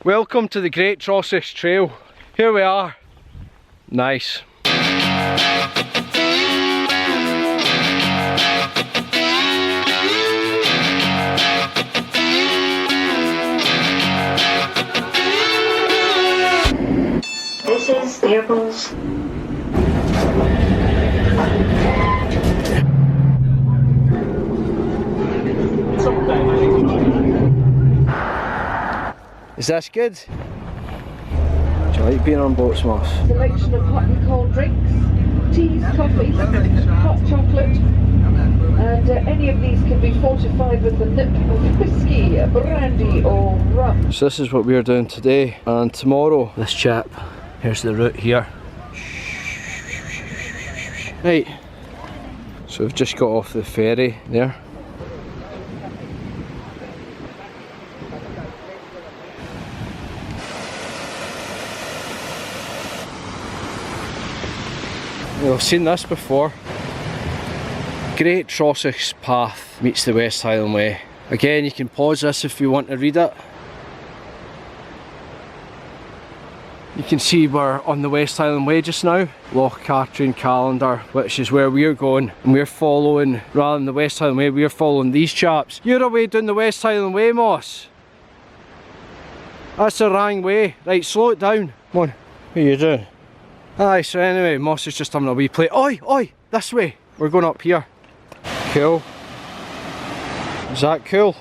Welcome to the Great Trossachs Trail. Here we are. Nice. This is Stables. Is this good? Do you like being on boats, Moss? Selection of hot and cold drinks, teas, coffees, hot chocolate, and any of these can be fortified with a nip of whiskey, brandy or rum. So this is what we are doing today, and tomorrow this chap, here's the route here. Right, so we've just got off the ferry there. We've seen this before. Great Trossachs Path meets the West Highland Way. Again, you can pause this if you want to read it. You can see we're on the West Highland Way just now. Loch Katrine, Callander, which is where we're going. And we're following, rather than the West Highland Way, we're following these chaps. You're away down the West Highland Way, Moss. That's the wrong way. Right, slow it down. Come on, what are you doing? Aye, so anyway, Moss is just having a wee play. Oi, oi, this way. We're going up here. Cool. Is that cool?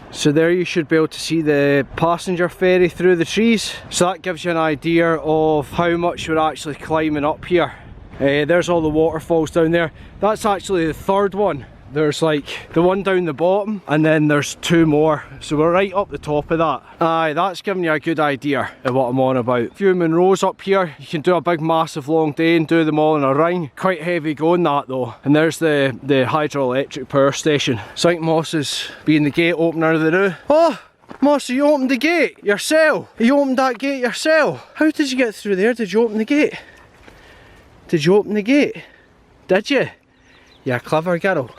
So there you should be able to see the passenger ferry through the trees. So that gives you an idea of how much we're actually climbing up here. There's all the waterfalls down there. That's actually the third one. There's like the one down the bottom and then there's two more. So we're right up the top of that. Aye, that's giving you a good idea of what I'm on about. A few munros up here. You can do a big massive long day and do them all in a ring. Quite heavy going that though. And there's the hydroelectric power station. So I think Moss is being the gate opener of the new. Oh! Moss, you opened the gate yourself. You opened that gate yourself. How did you get through there? Did you open the gate? Did you open the gate? Did you? Yeah, clever girl.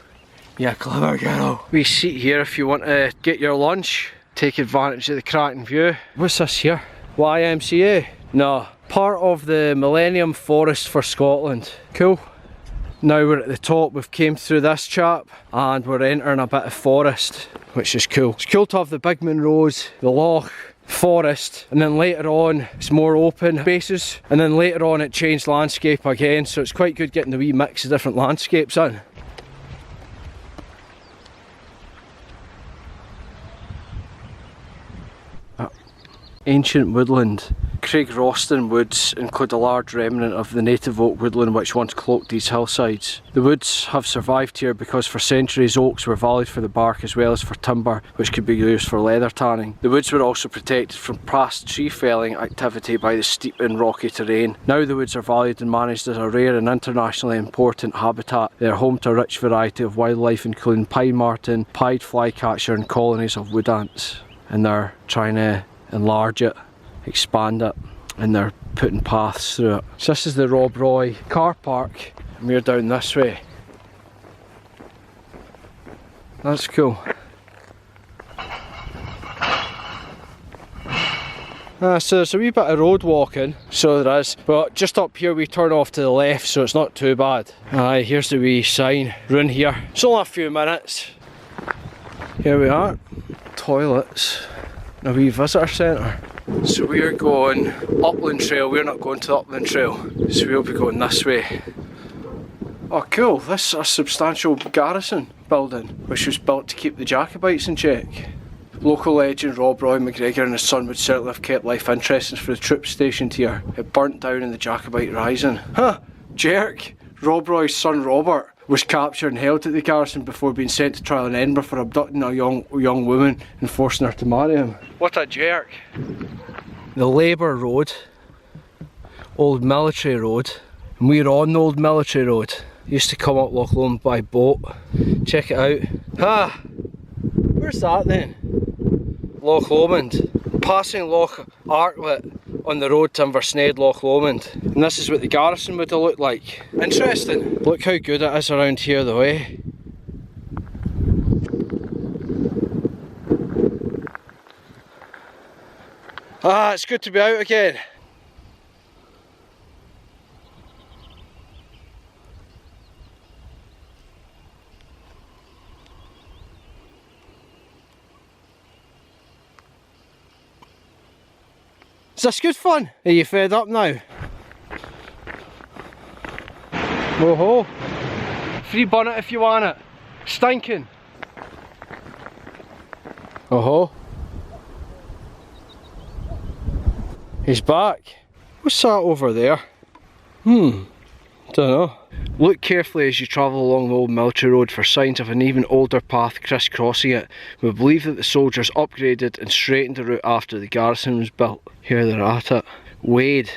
Yeah, clever girl. We seat here if you want to get your lunch. Take advantage of the cracking view. What's this here? YMCA? No. Part of the Millennium Forest for Scotland. Cool. Now we're at the top. We've came through this chap and we're entering a bit of forest, which is cool. It's cool to have the big munros, the loch, forest, and then later on it's more open spaces, and then later on it changed landscape again, so it's quite good getting the wee mix of different landscapes in. Ancient woodland. Craig Roston woods include a large remnant of the native oak woodland which once cloaked these hillsides. The woods have survived here because for centuries oaks were valued for the bark as well as for timber, which could be used for leather tanning. The woods were also protected from past tree felling activity by the steep and rocky terrain. Now the woods are valued and managed as a rare and internationally important habitat. They are home to a rich variety of wildlife including pine marten, pied flycatcher and colonies of wood ants. And they're trying to enlarge it, expand it, and they're putting paths through it. So this is the Rob Roy car park and we're down this way. That's cool. So there's a wee bit of road walking, so there is, but just up here we turn off to the left so it's not too bad. Aye, here's the wee sign, run here. It's only a few minutes. Here we are, toilets. A wee visitor centre. So we're going upland trail, we're not going to the upland trail, so we'll be going this way. Oh cool, this is a substantial garrison building which was built to keep the Jacobites in check. Local legend Rob Roy McGregor and his son would certainly have kept life interesting for the troops stationed here. It burnt down in the Jacobite Rising. Huh, jerk! Rob Roy's son Robert was captured and held at the garrison before being sent to trial in Edinburgh for abducting a young woman and forcing her to marry him. What a jerk. The Labour Road, Old Military Road, and we're on the Old Military Road. Used to come up Loch Lomond by boat. Check it out. Ha! Where's that then? Loch Lomond. Passing Loch Arklet on the road to Inversnaid, Loch Lomond. And this is what the garrison would have looked like. Interesting. Look how good it is around here though, eh? Ah, it's good to be out again. Is this good fun? Are you fed up now? Whoa-ho. Free bonnet if you want it. Stinking. Oh-ho. He's back. What's that over there? Don't know. Look carefully as you travel along the old military road for signs of an even older path crisscrossing it. We believe that the soldiers upgraded and straightened the route after the garrison was built. Here they're at it. Wade,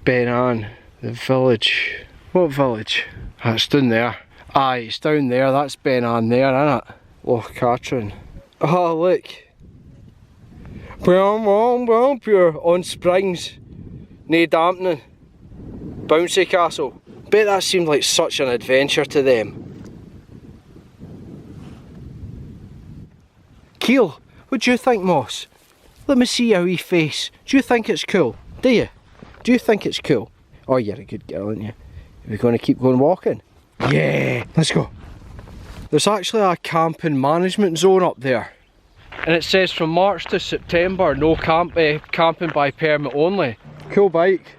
Ben Ann, the village. What village? That's down there. Aye, it's down there. That's Ben Ann there, isn't it? Loch Katrine. Oh, look. Pure on springs. Nae dampening. Bouncy castle. Bet that seemed like such an adventure to them. Keel, what do you think, Moss? Let me see your wee face. Do you think it's cool? Do you? Do you think it's cool? Oh, you're a good girl, aren't you? Are we going to keep going walking? Yeah, let's go. There's actually a camping management zone up there. And it says from March to September, no camping by permit only. Cool bike.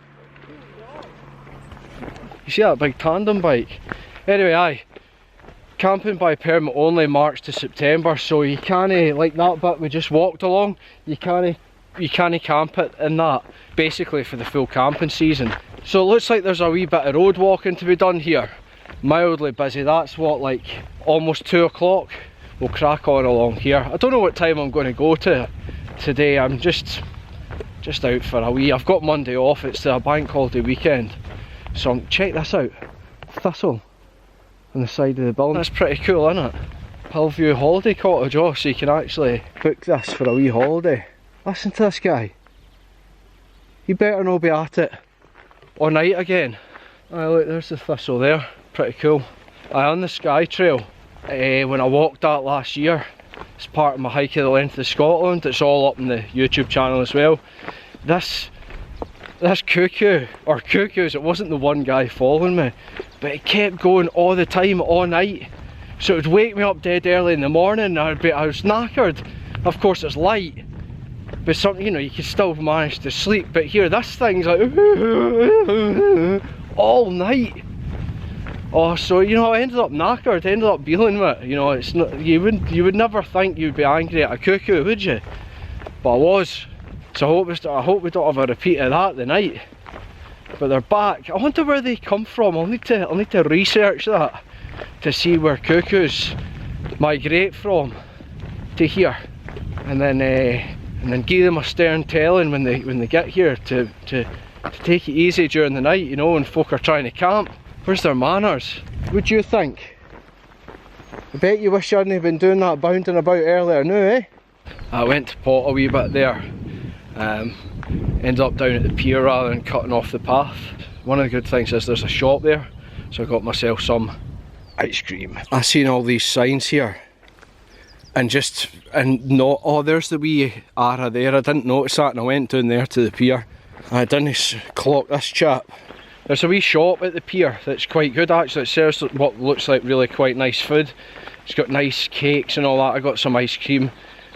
You see that big tandem bike? Anyway, aye. Camping by permit only March to September, so you can't, like that bit we just walked along, you can't camp it in that, basically for the full camping season. So it looks like there's a wee bit of road walking to be done here. Mildly busy, that's what, like almost 2 o'clock. We'll crack on along here. I don't know what time I'm going to go to today. I'm just out for a wee. I've got Monday off, it's a bank holiday weekend. So check this out, thistle on the side of the building. That's pretty cool, isn't it? Hillview holiday cottage, oh, so you can actually book this for a wee holiday. Listen to this guy. You better not be at it all night again. Aye, look, there's the thistle there, pretty cool. Aye, on the Sky Trail, when I walked that last year, it's part of my hike of the length of Scotland. It's all up on the YouTube channel as well. This cuckoo, or cuckoos, it wasn't the one guy following me, but it kept going all the time, all night. So it would wake me up dead early in the morning, I was knackered. Of course it's light, but something, you know, you can still manage to sleep. But here, this thing's like all night. Oh, so you know, I ended up knackered, ended up dealing with it. You know, it's not, you would never think you'd be angry at a cuckoo, would you? But I was. So I hope we don't have a repeat of that tonight. But they're back. I wonder where they come from. I'll need to research that to see where cuckoos migrate from to here, and then give them a stern telling when they get here to take it easy during the night. You know, when folk are trying to camp. Where's their manners? What do you think? I bet you wish you hadn't been doing that bounding about earlier, no, eh? I went to pot a wee bit there. Ended up down at the pier rather than cutting off the path. One of the good things is there's a shop there, so I got myself some ice cream. I seen all these signs here, and not, oh, there's the wee Ara there. I didn't notice that, and I went down there to the pier. I didn't clock this chap. There's a wee shop at the pier that's quite good actually. It serves what looks like really quite nice food. It's got nice cakes and all that. I got some ice cream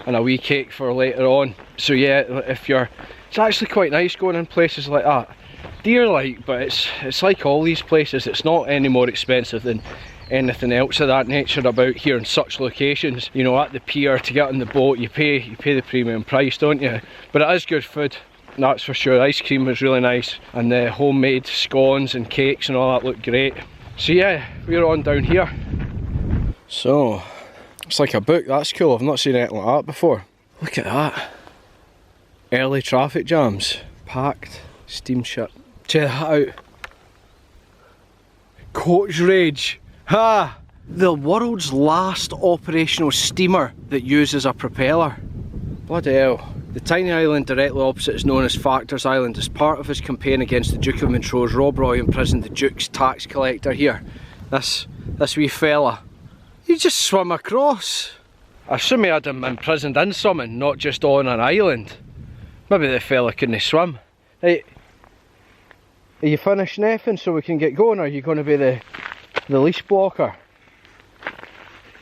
and a wee cake for later on. So yeah, it's actually quite nice going in places like that. Dear like, but it's like all these places, it's not any more expensive than anything else of that nature about here in such locations. You know, at the pier to get on the boat, you pay the premium price, don't you? But it is good food, that's for sure. Ice cream was really nice, and the homemade scones and cakes and all that looked great. So yeah, we're on down here. So it's like a book, that's cool. I've not seen anything like that before. Look at that. Early traffic jams, packed steamship. Check that out. Coach Rage. Ha! The world's last operational steamer that uses a propeller. Bloody hell. The tiny island directly opposite is known as Factors Island. As part of his campaign against the Duke of Montrose, Rob Roy imprisoned the Duke's tax collector here. This wee fella. He just swam across. I assume he had him imprisoned in something, not just on an island. Maybe the fella couldn't swim. Right. Are you finished napping so we can get going, or are you going to be the leash blocker?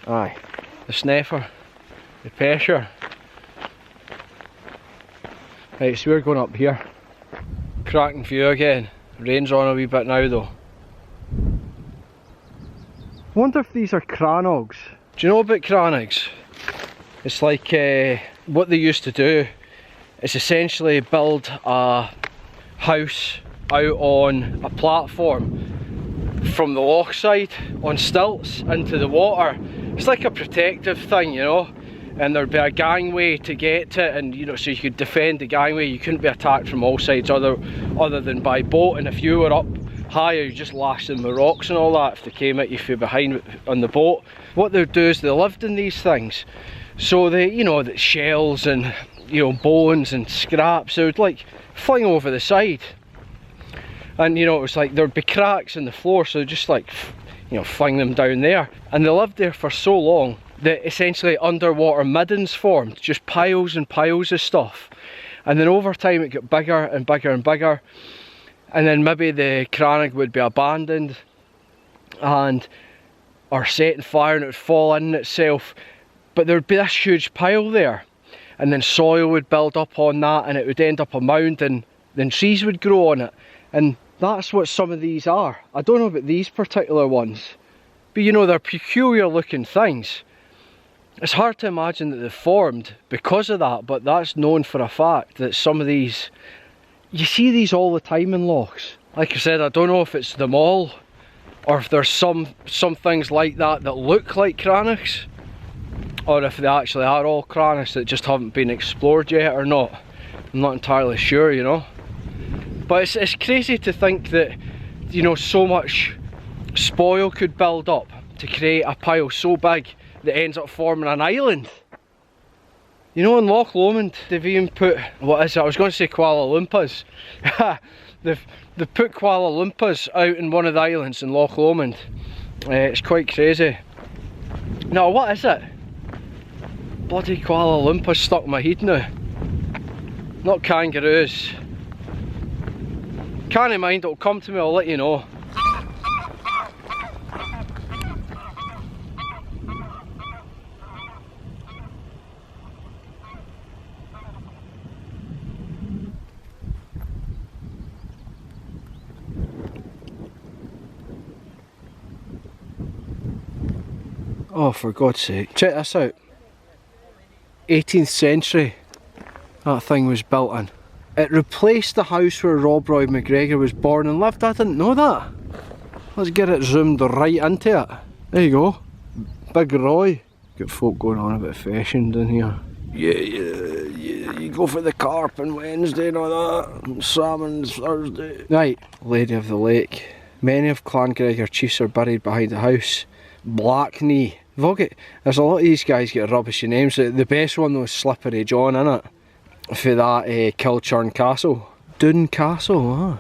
Aye. The sniffer. The pesher. Right, so we're going up here. Cracking view again. Rain's on a wee bit now though. I wonder if these are crannogs. Do you know about crannogs? It's like what they used to do is essentially build a house out on a platform from the loch side on stilts into the water. It's like a protective thing, you know, and there'd be a gangway to get to it, and you know, so you could defend the gangway. You couldn't be attacked from all sides other than by boat, and if you were up higher you just lashed them with rocks and all that if they came at you from behind on the boat. What they'd do is they lived in these things, so they, you know, the shells and, you know, bones and scraps, they would like fling over the side, and you know, it was like there'd be cracks in the floor, so just like, you know, fling them down there. And they lived there for so long that essentially underwater middens formed, just piles and piles of stuff, and then over time it got bigger and bigger and bigger, and then maybe the crannog would be abandoned and or set on fire and it would fall in itself, but there would be this huge pile there, and then soil would build up on that and it would end up a mound, and then trees would grow on it. And that's what some of these are. I don't know about these particular ones, but you know, they're peculiar looking things. It's hard to imagine that they've formed because of that, but that's known for a fact that some of these, you see these all the time in lochs. Like I said, I don't know if it's them all, or if there's some things like that that look like crannogs, or if they actually are all crannogs that just haven't been explored yet or not. I'm not entirely sure, you know. But it's crazy to think that, you know, so much spoil could build up to create a pile so big that ends up forming an island. You know, in Loch Lomond they've even put, what is it, I was going to say Kuala Lumpurs. they've put Kuala Lumpurs out in one of the islands in Loch Lomond. It's quite crazy. Now what is it? Bloody Kuala Lumpur stuck in my head now. Not kangaroos. Can't mind, it'll come to me, I'll let you know. Oh, for God's sake. Check this out. 18th century that thing was built in. It replaced the house where Rob Roy McGregor was born and lived. I didn't know that. Let's get it zoomed right into it. There you go. Big Roy. Got folk going on about fishing down here. Yeah, you go for the carp on Wednesday and all that. And salmon Thursday. Right, Lady of the Lake. Many of Clan Gregor chiefs are buried behind the house. Black Knee. There's a lot of these guys get rubbishy names. The best one was Slippery John, innit? For that Kilchurn Castle. Doon Castle, huh?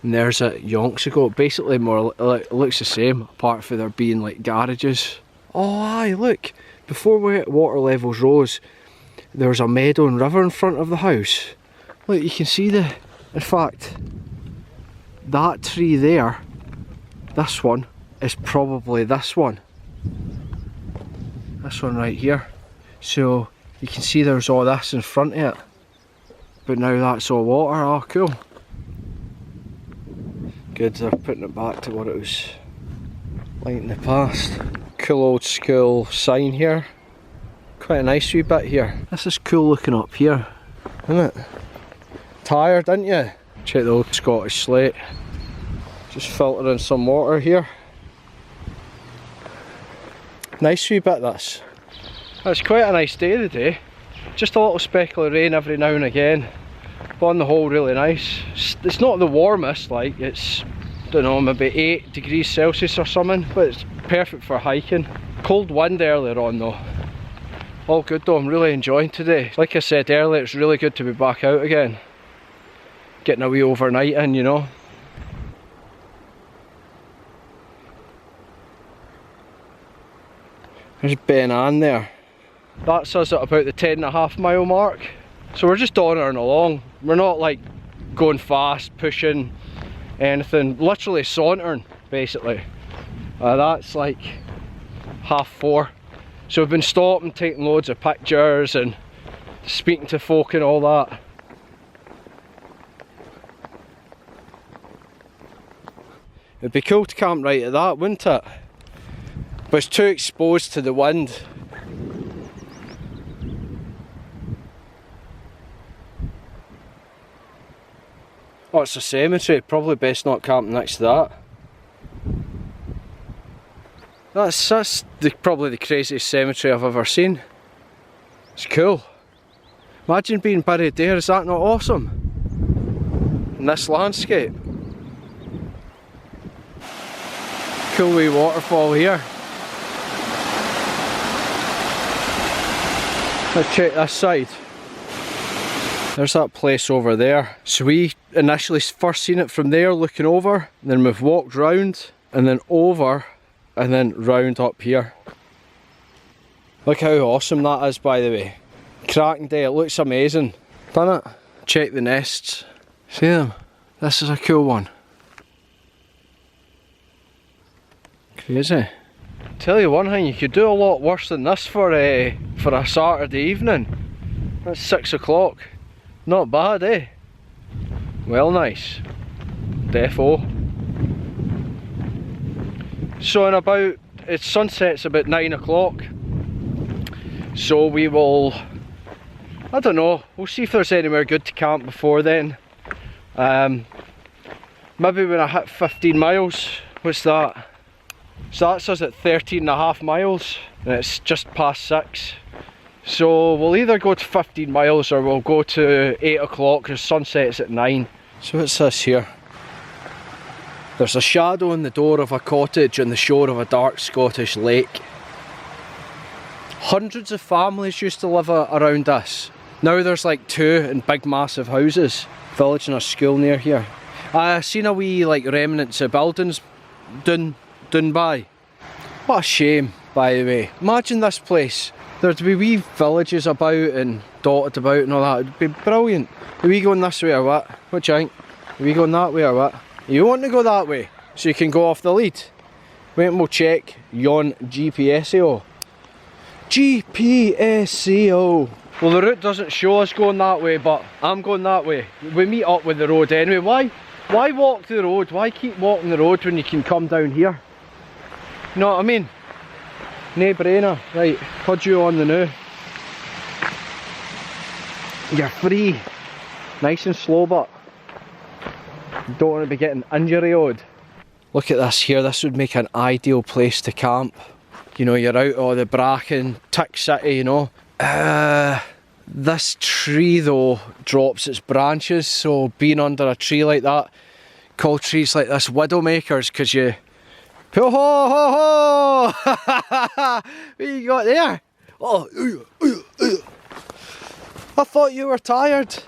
And there's a Yonks ago. Basically more it looks the same, apart from there being like garages. Oh aye, look. Before water levels rose, there was a meadow and river in front of the house. Look, you can see in fact, that tree there, this one, is probably this one. This one right here. So you can see there's all this in front of it. But now that's all water. Oh, cool. Good, they're putting it back to what it was like in the past. Cool old school sign here. Quite a nice wee bit here. This is cool looking up here, isn't it? Tired, aren't you? Check the old Scottish slate. Just filtering some water here. Nice wee bit this. It's quite a nice day today. Just a little speckle of rain every now and again, but on the whole really nice. It's not the warmest, like it's, don't know, maybe 8 degrees Celsius or something, but it's perfect for hiking. Cold wind earlier on though. All good though, I'm really enjoying today. Like I said earlier, it's really good to be back out again. Getting a wee overnight in, you know. There's Ben Ann there. That's us at about the 10.5 mile mark. So we're just dawdling along. We're not like going fast, pushing anything, literally sauntering basically. That's like 4:30. So we've been stopping, taking loads of pictures and speaking to folk and all that. It'd be cool to camp right at that, wouldn't it? But it's too exposed to the wind. Oh, it's a cemetery. Probably best not camping next to that. That's probably the craziest cemetery I've ever seen. It's cool. Imagine being buried there, is that not awesome? In this landscape. Cool wee waterfall here. Let's check this side. There's that place over there. So we initially first seen it from there looking over, and then we've walked round and then over and then round up here. Look how awesome that is, by the way. Cracking day, it looks amazing, doesn't it? Check the nests. See them? This is a cool one. Crazy. Tell you one thing, you could do a lot worse than this for a Saturday evening. That's 6 o'clock. Not bad, eh? Well, nice. Defo. So in about, it's sunset's about 9 o'clock. So we will, I don't know, we'll see if there's anywhere good to camp before then. Maybe when I hit 15 miles, what's that? So that's us at 13.5 miles, and it's just past 6. So we'll either go to 15 miles or we'll go to 8 o'clock because sunset's at 9. So what's this here? There's a shadow in the door of a cottage on the shore of a dark Scottish lake. Hundreds of families used to live around this. Now there's like 2 in big massive houses. Village and a school near here. I seen a wee like remnants of buildings done by. What a shame, by the way. Imagine this place. There'd be wee villages about and dotted about and all that. It'd be brilliant. Are we going this way or what? What do you think? Are we going that way or what? You want to go that way so you can go off the lead? Wait and we'll check yon GPSO. GPSO. Well, the route doesn't show us going that way, but I'm going that way. We meet up with the road anyway. Why walk the road? Why keep walking the road when you can come down here? You know what I mean? No brainer. Right, put you on the new. You're free. Nice and slow, but you don't want to be getting injury-oed. Look at this here. This would make an ideal place to camp. You know, you're out of the bracken, tick city, you know. This tree though drops its branches, so being under a tree like that, call trees like this widowmakers, because you... Ho ho ho! What you got there? Oh, I thought you were tired.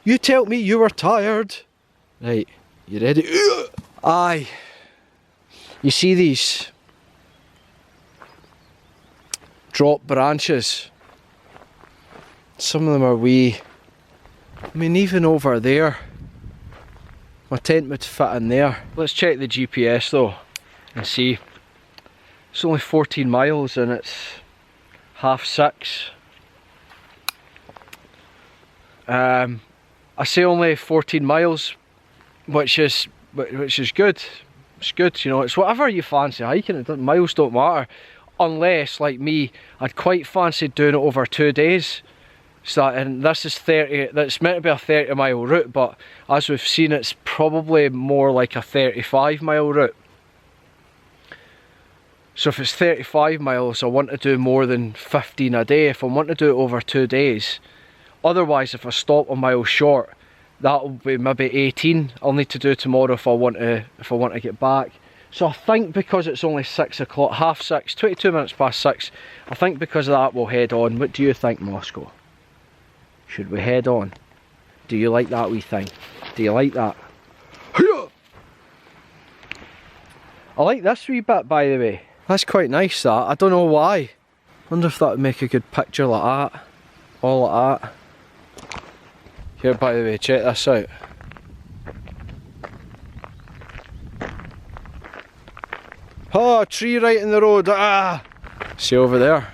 You tell me you were tired. Right, you ready? Aye. You see these drop branches? Some of them are wee. I mean, even over there, my tent would fit in there. Let's check the GPS though and see. It's only 14 miles and it's 6:30. I say only 14 miles, which is good. It's good, you know. It's whatever you fancy hiking. Miles don't matter, unless like me, I'd quite fancy doing it over 2 days. So, and this is 30, that's meant to be a 30-mile route, but as we've seen, it's probably more like a 35-mile route. So if it's 35 miles, I want to do more than 15 a day if I want to do it over 2 days. Otherwise, if I stop a mile short, that'll be maybe 18 I'll need to do tomorrow if I want to get back. So I think because it's only 6 o'clock, 6:30, 22 minutes past 6, I think because of that we'll head on. What do you think, Moscow? Should we head on? Do you like that wee thing? Do you like that? I like this wee bit, by the way. That's quite nice, that. I don't know why. Wonder if that would make a good picture like that. All like that. Here, by the way, check this out. Oh, a tree right in the road. Ah! See over there?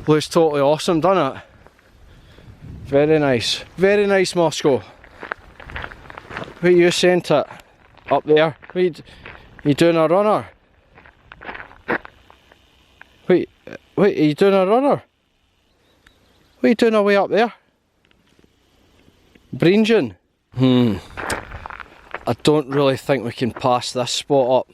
Looks totally awesome, doesn't it? Very nice. Very nice, Moscow. Where you sent it? Up there. Wait, you doing a runner? Wait, are you doing a runner? What are you doing away up there? Bringen? I don't really think we can pass this spot up.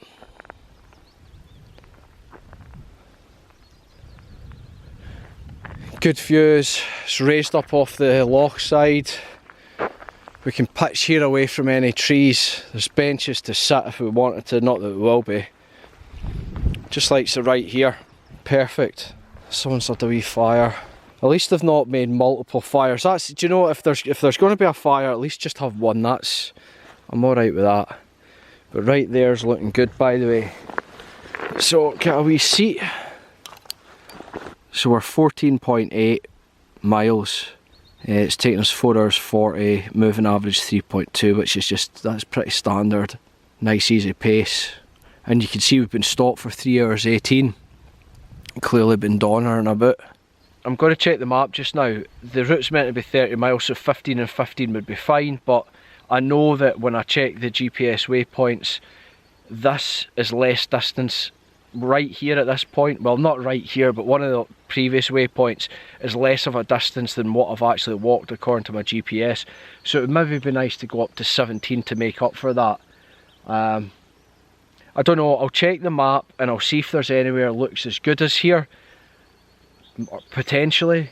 Good views, it's raised up off the loch side. We can pitch here away from any trees. There's benches to sit if we wanted to, not that we will be. Just like so right here, perfect. Someone's had a wee fire. At least they've not made multiple fires. That's, do you know, if there's going to be a fire, at least just have one. I'm alright with that. But right there's looking good, by the way. So get a wee seat. So we're 14.8 miles. It's taken us 4 hours 40, moving average 3.2, which is just, that's pretty standard. Nice easy pace. And you can see we've been stopped for 3 hours 18. Clearly been donnering a bit. I'm going to check the map just now. The route's meant to be 30 miles, so 15 and 15 would be fine, but I know that when I check the GPS waypoints, this is less distance. Right here at this point, well, not right here, but one of the previous waypoints is less of a distance than what I've actually walked according to my GPS, so it would maybe be nice to go up to 17 to make up for that. I don't know, I'll check the map and I'll see if there's anywhere that looks as good as here, potentially.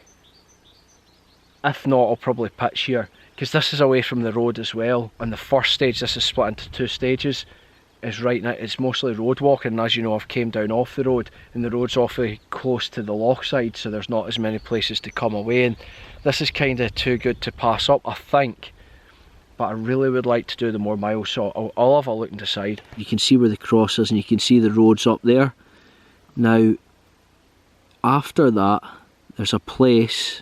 If not, I'll probably pitch here, because this is away from the road as well. On the first stage, this is split into 2 stages. Is right now, it's mostly road walking, and as you know, I've came down off the road, and the road's awfully close to the loch side, so there's not as many places to come away, and this is kind of too good to pass up, I think. But I really would like to do the more miles, so I'll have a look and decide. You can see where the cross is, and you can see the roads up there. Now, after that, there's a place,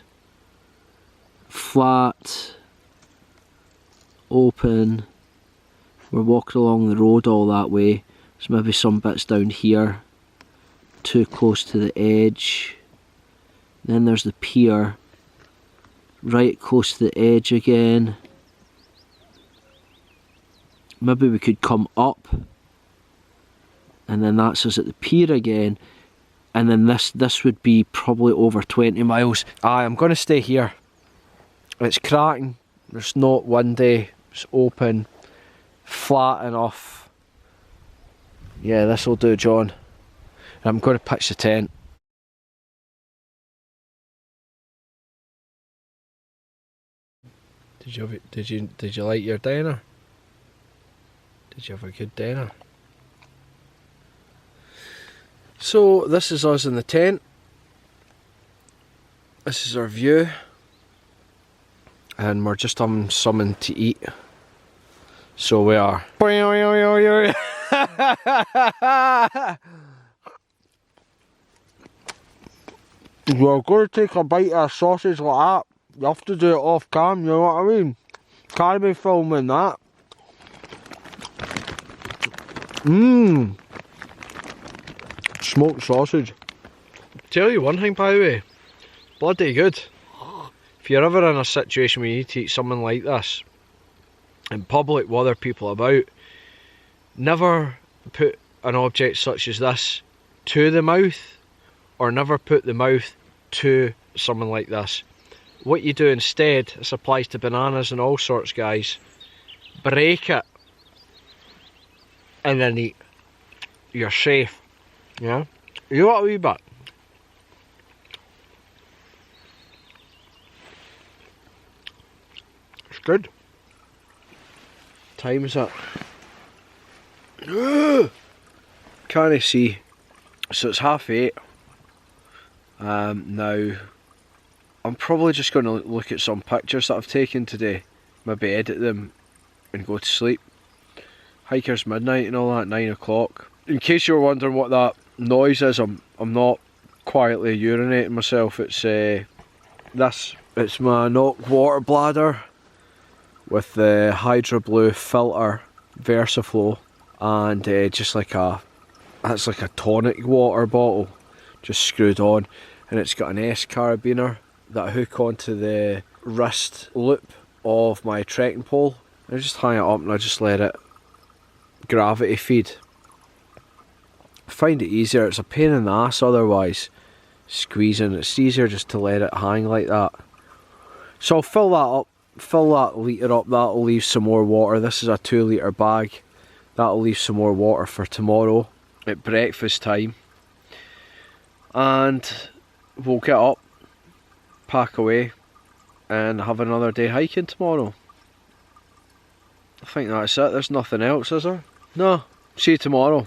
flat, open. We're walking along the road all that way. There's maybe some bits down here, too close to the edge. Then there's the pier, right close to the edge again. Maybe we could come up, and then that's us at the pier again. And then this would be probably over 20 miles. I'm going to stay here. It's cracking, it's not windy, it's open. Flat enough. Yeah, this will do, John. I'm going to pitch the tent. Did you like your dinner? Did you have a good dinner? So this is us in the tent. This is our view, and we're just having something to eat. So we are. We're going to take a bite of a sausage like that. You have to do it off cam, you know what I mean? Can't be filming that. Smoked sausage. Tell you one thing, by the way, bloody good. If you're ever in a situation where you need to eat something like this in public with other people about, never put an object such as this to the mouth, or never put the mouth to something like this. What you do instead, this applies to bananas and all sorts, guys, break it and then eat. You're safe. Yeah? You want a wee bit? It's good. Time is it? Can't I see? So it's 8:30. Now I'm probably just going to look at some pictures that I've taken today, maybe edit them and go to sleep. Hiker's midnight and all that, 9 o'clock. In case you're wondering what that noise is, I'm not quietly urinating myself. It's it's my knock water bladder. with the Hydro Blue filter Versaflow, and just like that's like a tonic water bottle just screwed on, and it's got an S carabiner that I hook onto the wrist loop of my trekking pole. I just hang it up and I just let it gravity feed. I find it easier, it's a pain in the ass otherwise squeezing, it's easier just to let it hang like that. So I'll fill that up, fill that litre up, that'll leave some more water. This is a 2 litre bag, that'll leave some more water for tomorrow at breakfast time. And we'll get up, pack away and have another day hiking tomorrow. I think that's it, there's nothing else, is there? No, see you tomorrow.